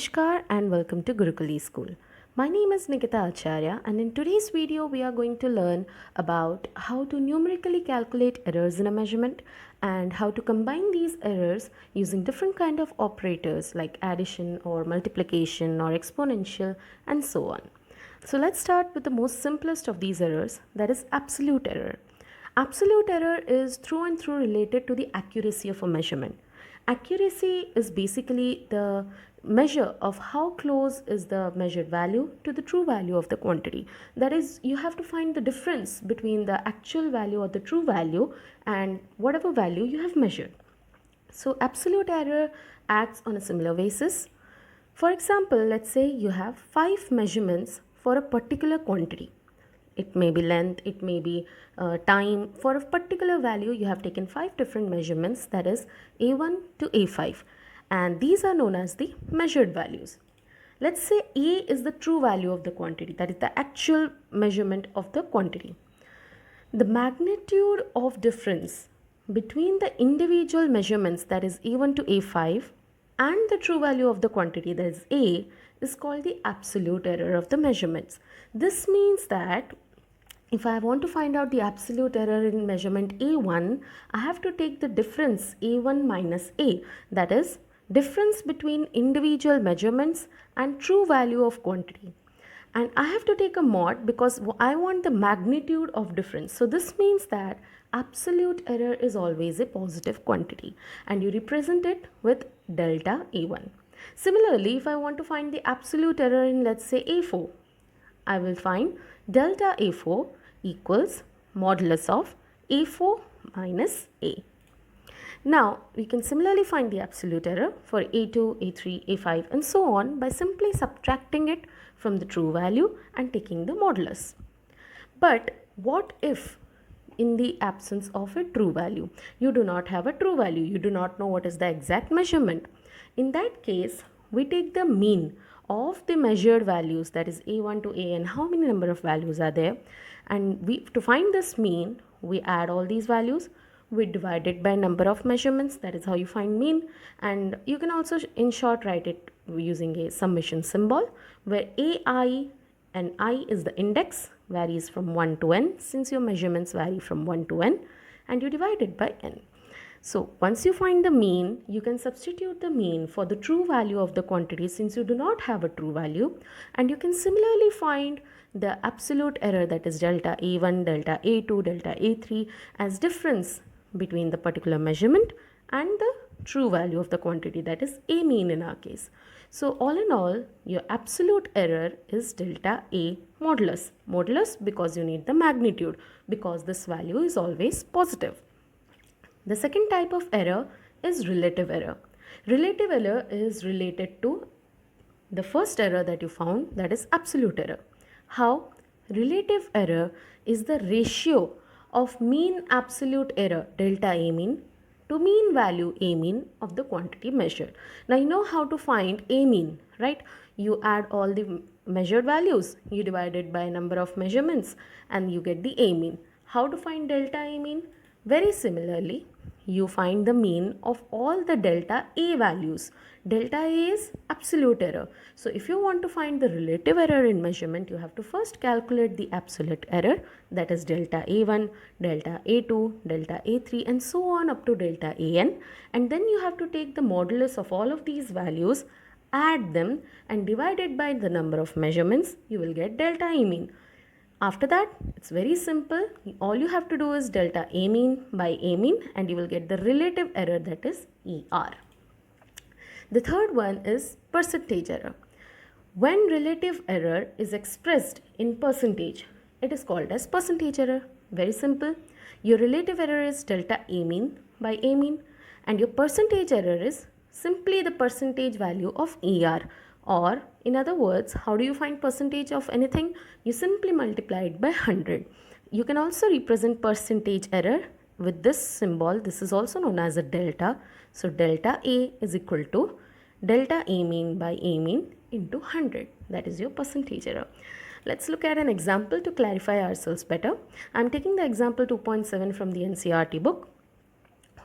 Namaskar and welcome to Gurukuli School. My name is Nikita Acharya and in today's video we are going to learn about how to numerically calculate errors in a measurement and how to combine these errors using different kind of operators like addition or multiplication or exponential and so on. So let's start with the most simplest of these errors, that is absolute error. Absolute error is through and through related to the accuracy of a measurement. Accuracy is basically the measure of how close is the measured value to the true value of the quantity. That is, you have to find the difference between the actual value or the true value and whatever value you have measured. So absolute error acts on a similar basis. For example, let's say you have 5 measurements for a particular quantity. It may be length, it may be time. For a particular value, you have taken 5 different measurements, that is A1 to A5. And these are known as the measured values. Let's say A is the true value of the quantity, that is the actual measurement of the quantity. The magnitude of difference between the individual measurements, that is A1 to A5, and the true value of the quantity, that is A, is called the absolute error of the measurements. This means that if I want to find out the absolute error in measurement A1, I have to take the difference A1 minus A, that is difference between individual measurements and true value of quantity. And I have to take a mod because I want the magnitude of difference. So this means that absolute error is always a positive quantity and you represent it with delta A1. Similarly, if I want to find the absolute error in, let's say, A4, I will find delta A4 equals modulus of A4 minus A. Now, we can similarly find the absolute error for A2, A3, A5 and so on by simply subtracting it from the true value and taking the modulus. But what if in the absence of a true value? You do not have a true value. You do not know what is the exact measurement. In that case, we take the mean of the measured values, that is A1 to A, and how many number of values are there, and to find this mean, we add all these values, we divide it by number of measurements, that is how you find mean. And you can also in short write it using a summation symbol where AI and I is the index, varies from 1 to n, since your measurements vary from 1 to n, and you divide it by n. So once you find the mean, you can substitute the mean for the true value of the quantity since you do not have a true value, and you can similarly find the absolute error, that is delta A1, delta A2, delta A3 as difference between the particular measurement and the true value of the quantity, that is A mean in our case. So all in all, your absolute error is delta A modulus. Modulus because you need the magnitude, because this value is always positive. The second type of error is relative error. Relative error is related to the first error that you found, that is absolute error. How? Relative error is the ratio of mean absolute error, delta A mean, to mean value A mean of the quantity measured. Now you know how to find A mean, right? You add all the measured values, you divide it by number of measurements and you get the A mean. How to find delta A mean? Very similarly, you find the mean of all the delta A values. Delta A is absolute error. So if you want to find the relative error in measurement, you have to first calculate the absolute error, that is delta A1, delta A2, delta A3 and so on up to delta AN, and then you have to take the modulus of all of these values, add them and divide it by the number of measurements, you will get delta A mean. After that, it's very simple. All you have to do is delta A mean by A mean and you will get the relative error, that is ER. The third one is percentage error. When relative error is expressed in percentage, it is called as percentage error. Very simple. Your relative error is delta A mean by A mean and your percentage error is simply the percentage value of ER. Or in other words, how do you find percentage of anything? You simply multiply it by 100. You can also represent percentage error with this symbol. This is also known as a delta. So delta A is equal to delta A mean by A mean into 100. That is your percentage error. Let's look at an example to clarify ourselves better. I am taking the example 2.7 from the NCERT book.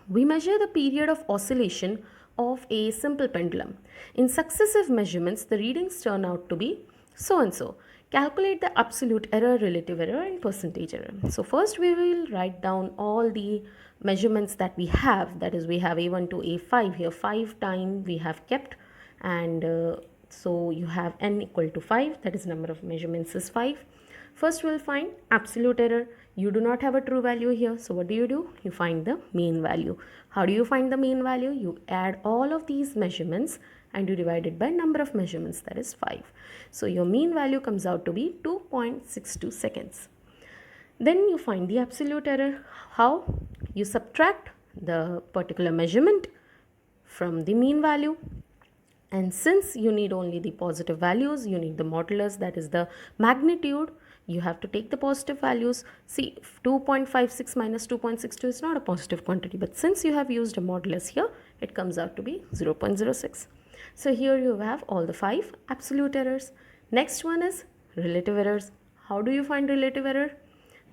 We measure the period of oscillation of a simple pendulum. In successive measurements, the readings turn out to be so and so. Calculate the absolute error, relative error, and percentage error. So first we will write down all the measurements that we have. That is, we have A1 to A5 here. 5 time we have kept, and so you have n equal to 5. That is, number of measurements is 5. First we'll find absolute error. You do not have a true value here. So what do? You find the mean value. How do you find the mean value? You add all of these measurements and you divide it by number of measurements, that is 5. So your mean value comes out to be 2.62 seconds. Then you find the absolute error. How? You subtract the particular measurement from the mean value. And since you need only the positive values, you need the modulus, that is the magnitude. You have to take the positive values. See, 2.56 minus 2.62 is not a positive quantity, but since you have used a modulus here, it comes out to be 0.06. So here you have all the 5 absolute errors. Next one is relative errors. How do you find relative error?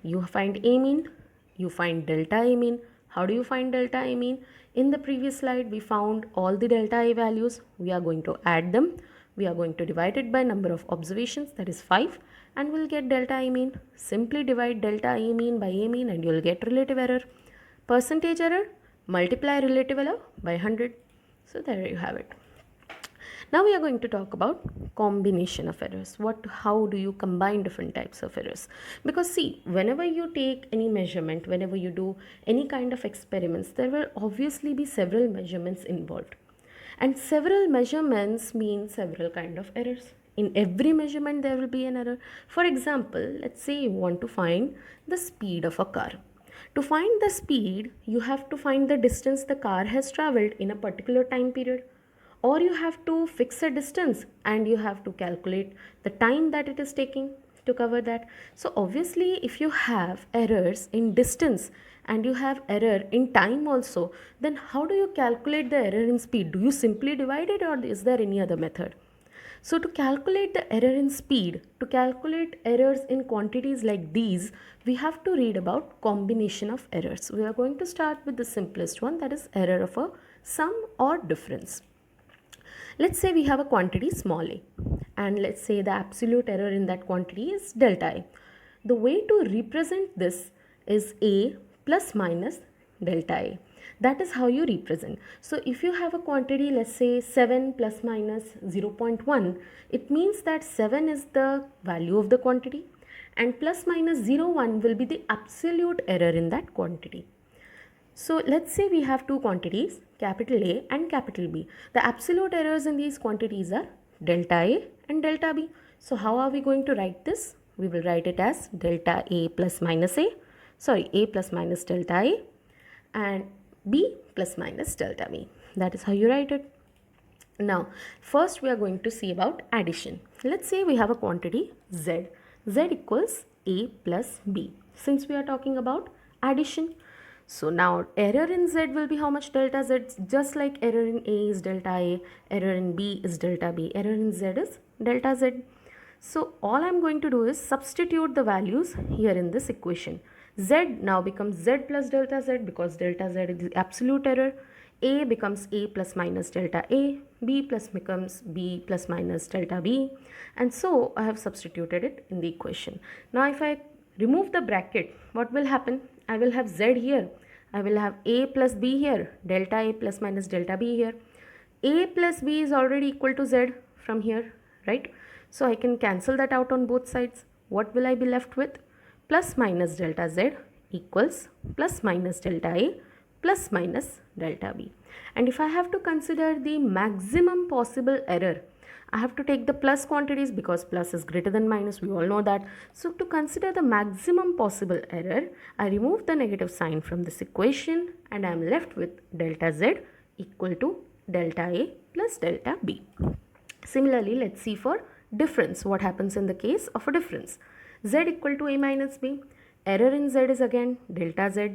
You find A mean, you find delta A mean. How do you find delta A mean? In the previous slide, we found all the delta A values. We are going to add them. We are going to divide it by number of observations, that is 5, and we'll get delta A mean. Simply divide delta A mean by A mean and you'll get relative error. Percentage error, multiply relative error by 100. So there you have it. Now we are going to talk about combination of errors. How do you combine different types of errors? Because see, whenever you take any measurement, whenever you do any kind of experiments, there will obviously be several measurements involved. And several measurements mean several kind of errors. In every measurement, there will be an error. For example, let's say you want to find the speed of a car. To find the speed, you have to find the distance the car has traveled in a particular time period. Or you have to fix a distance and you have to calculate the time that it is taking to cover that. So obviously, if you have errors in distance and you have error in time also, then how do you calculate the error in speed? Do you simply divide it, or is there any other method? So to calculate the error in speed, to calculate errors in quantities like these, we have to read about combination of errors. We are going to start with the simplest one, that is error of a sum or difference. Let's say we have a quantity small a, and let's say the absolute error in that quantity is delta a. The way to represent this is a plus minus delta a. That is how you represent. So if you have a quantity, let's say 7 plus minus 0.1, it means that 7 is the value of the quantity and plus minus 0.1 will be the absolute error in that quantity. So let's say we have two quantities, capital A and capital B. The absolute errors in these quantities are delta A and delta B. So how are we going to write this? We will write it as delta A plus minus A, A plus minus delta A and B plus minus delta B. That is how you write it. Now, first we are going to see about addition. Let's say we have a quantity Z. Z equals A plus B. Since we are talking about addition, so now error in Z will be how much? Delta Z. Just like error in A is delta A, error in B is delta B, error in Z is delta Z. So all I'm going to do is substitute the values here in this equation. Z now becomes Z plus delta Z because delta Z is the absolute error. A becomes A plus minus delta A, B plus becomes B plus minus delta B, and so I have substituted it in the equation. Now if I remove the bracket, what will happen? I will have Z here, I will have A plus B here, delta A plus minus delta B here. A plus B is already equal to Z from here, right? So I can cancel that out on both sides. What will I be left with? Plus minus delta Z equals plus minus delta A plus minus delta B. And if I have to consider the maximum possible error, I have to take the plus quantities because plus is greater than minus, we all know that. So to consider the maximum possible error, I remove the negative sign from this equation and I am left with delta Z equal to delta A plus delta B. Similarly, let's see for difference. What happens in the case of a difference? Z equal to A minus B. Error in Z is again delta Z.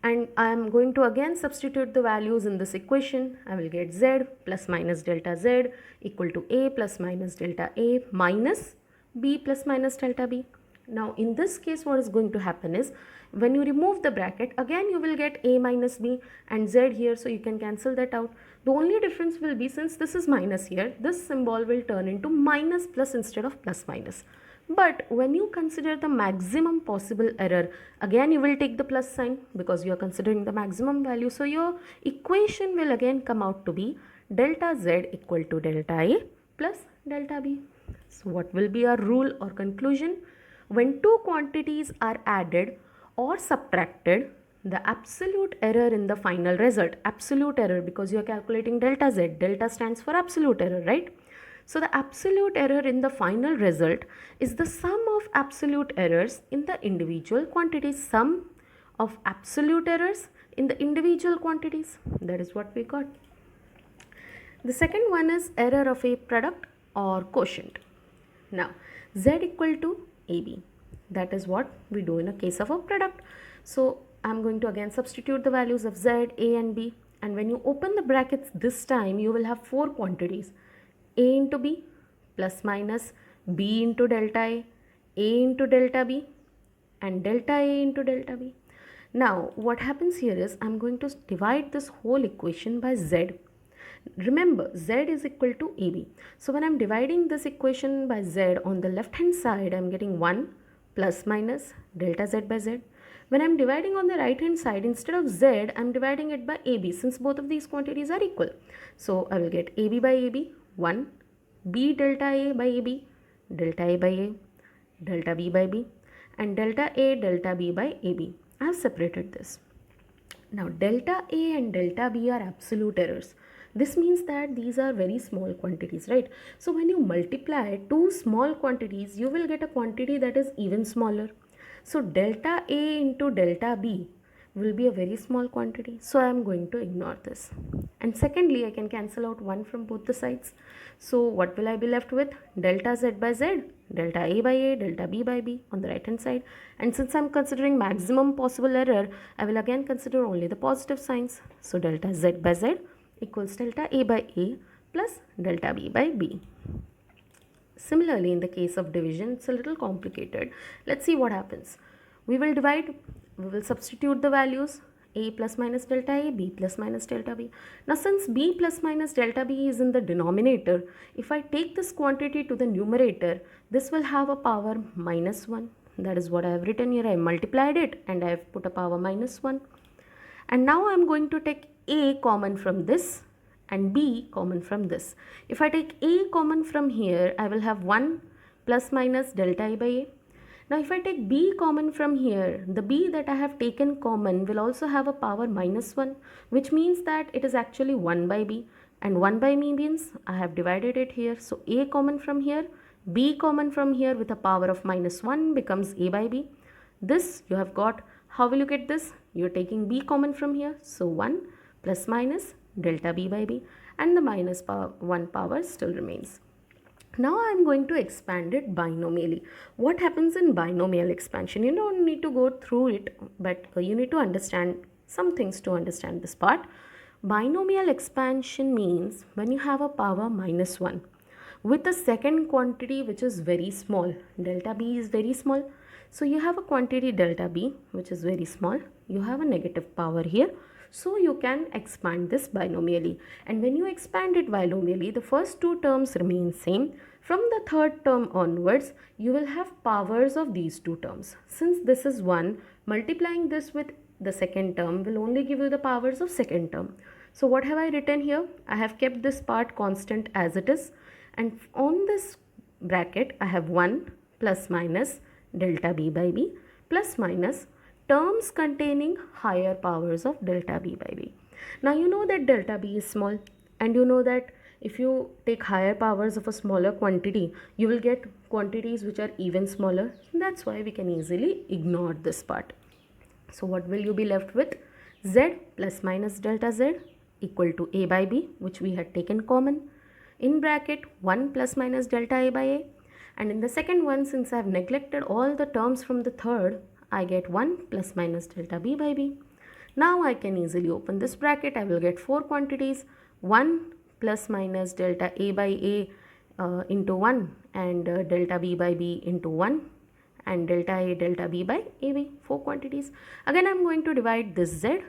And I am going to again substitute the values in this equation. I will get Z plus minus delta Z equal to A plus minus delta A minus B plus minus delta B. Now in this case, what is going to happen is, when you remove the bracket, again you will get a minus b and z here, so you can cancel that out. The only difference will be, since this is minus here, this symbol will turn into minus plus instead of plus minus. But when you consider the maximum possible error, again you will take the plus sign because you are considering the maximum value. So your equation will again come out to be delta z equal to delta a plus delta b. So what will be our rule or conclusion? When two quantities are added or subtracted, the absolute error in the final result, absolute error because you are calculating delta z, delta stands for absolute error, right? So the absolute error in the final result is the sum of absolute errors in the individual quantities, sum of absolute errors in the individual quantities. That is what we got. The second one is error of a product or quotient. Now z equal to ab, that is what we do in a case of a product. So I'm going to again substitute the values of z, a and b, and when you open the brackets this time, you will have four quantities: a into b plus minus b into delta a into delta b, and delta a into delta b. Now what happens here is, I'm going to divide this whole equation by z. Remember, z is equal to ab. So when I'm dividing this equation by z, on the left hand side I'm getting 1 plus minus delta z by z. When I'm dividing on the right hand side, instead of z, I'm dividing it by ab, since both of these quantities are equal. So I will get ab by ab, 1, b delta a by ab, delta a by a, delta b by b, and delta a delta b by ab. I have separated this. Now delta a and delta b are absolute errors. This means that these are very small quantities, right? So when you multiply two small quantities, you will get a quantity that is even smaller. So delta a into delta b will be a very small quantity. So I am going to ignore this. And secondly, I can cancel out 1 from both the sides. So what will I be left with? Delta z by z, delta a by a, delta b by b on the right hand side. And since I am considering maximum possible error, I will again consider only the positive signs. So delta z by z equals delta a by a plus delta b by b. Similarly, in the case of division, it's a little complicated. Let's see what happens. We will divide, we will substitute the values a plus minus delta a, b plus minus delta b. Now since b plus minus delta b is in the denominator, if I take this quantity to the numerator, this will have a power minus 1. That is what I have written here. I multiplied it and I have put a power minus 1. And now I am going to take a common from this and b common from this. If I take a common from here, I will have 1 plus minus delta a by a. Now if I take b common from here, the b that I have taken common will also have a power minus 1, which means that it is actually 1 by b, and 1 by b means I have divided it here. So a common from here, b common from here with a power of minus 1 becomes a by b. This you have got. How will you get this? You are taking b common from here, so 1 plus minus delta b by b, and the minus 1 power still remains. Now I am going to expand it binomially. What happens in binomial expansion? You don't need to go through it, but you need to understand some things to understand this part. Binomial expansion means when you have a power minus 1 with a second quantity which is very small. Delta b is very small. So you have a quantity delta b which is very small. You have a negative power here. So you can expand this binomially, and when you expand it binomially, the first two terms remain same. From the third term onwards, you will have powers of these two terms. Since this is 1, multiplying this with the second term will only give you the powers of second term. So what have I written here? I have kept this part constant as it is, and on this bracket I have 1 plus minus delta b by b plus minus terms containing higher powers of delta b by b. Now you know that delta b is small, and you know that if you take higher powers of a smaller quantity, you will get quantities which are even smaller. That's why we can easily ignore this part. So what will you be left with? Z plus minus delta z equal to a by b, which we had taken common, in bracket 1 plus minus delta a by a, and in the second one, since I have neglected all the terms from the third, I get 1 plus minus delta b by b. Now I can easily open this bracket. I will get 4 quantities, 1 plus minus delta a by a into 1 and delta b by b into 1, and delta A, delta B by AB, 4 quantities. Again, I'm going to divide this Z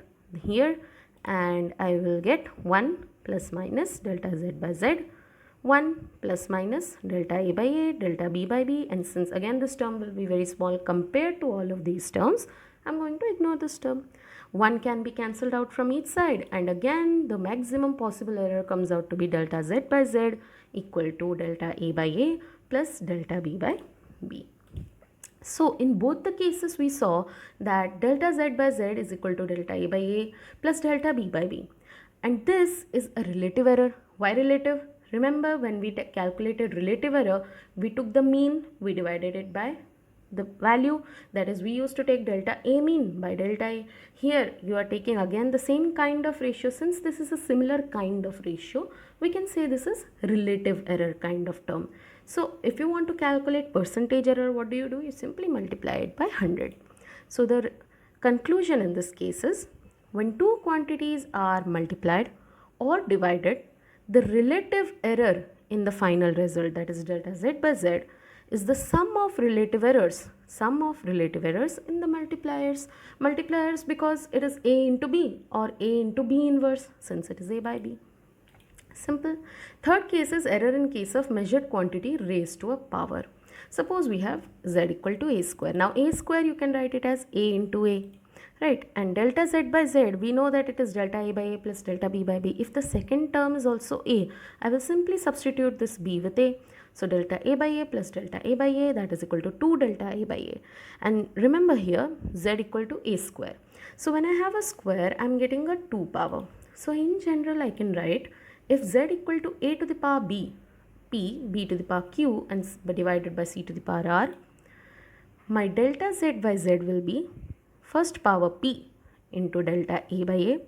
here, and I will get 1 plus minus delta Z by Z, 1 plus minus delta A by A, delta B by B, and since again this term will be very small compared to all of these terms, I'm going to ignore this term. 1 can be cancelled out from each side, and again the maximum possible error comes out to be delta Z by Z equal to delta A by A plus delta B by B. So in both the cases we saw that delta Z by Z is equal to delta A by A plus delta B by B, and this is a relative error. Why relative? Remember, when we calculated relative error, we took the mean, we divided it by the value, that is we used to take delta A mean by delta A. Here you are taking again the same kind of ratio. Since this is a similar kind of ratio, we can say this is relative error kind of term. So if you want to calculate percentage error, what do? You simply multiply it by 100. So the conclusion in this case is, when two quantities are multiplied or divided, the relative error in the final result, that is delta Z by Z, is the sum of relative errors in the multipliers because it is A into B or A into B inverse, since it is A by B. Simple. Third case is error in case of measured quantity raised to a power. Suppose we have Z equal to A square. Now A square you can write it as A into A, right? And delta Z by Z, we know that it is delta A by A plus delta B by B. If the second term is also A, I will simply substitute this B with A. So delta A by A plus delta A by A, that is equal to 2 delta A by A. And remember here, Z equal to A square. So when I have a square, I am getting a 2 power. So in general, I can write, if Z equal to A to the power B, P, B to the power Q, and divided by C to the power R, my delta Z by Z will be first power P into delta A by A,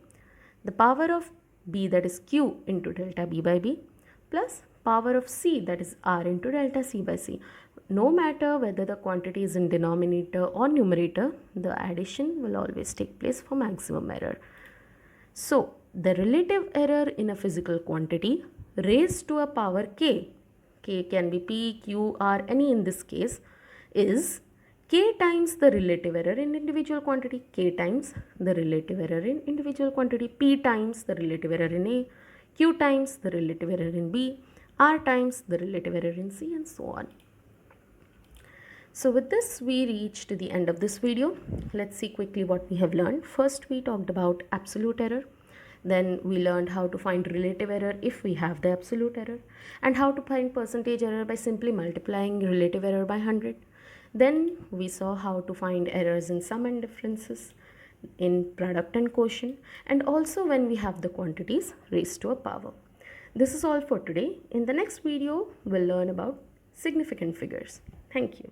the power of B, that is Q, into delta B by B, plus power of C, that is R, into delta C by C. No matter whether the quantity is in denominator or numerator, the addition will always take place for maximum error. So the relative error in a physical quantity raised to a power K can be P, Q, R, any in this case, is K times the relative error in individual quantity, K times the relative error in individual quantity, P times the relative error in A, Q times the relative error in B, R times the relative error in C, and so on. So with this, we reached to the end of this video. Let's see quickly what we have learned. First, we talked about absolute error. Then we learned how to find relative error if we have the absolute error, and how to find percentage error by simply multiplying relative error by 100. Then we saw how to find errors in sum and differences, in product and quotient, and also when we have the quantities raised to a power. This is all for today. In the next video, we'll learn about significant figures. Thank you.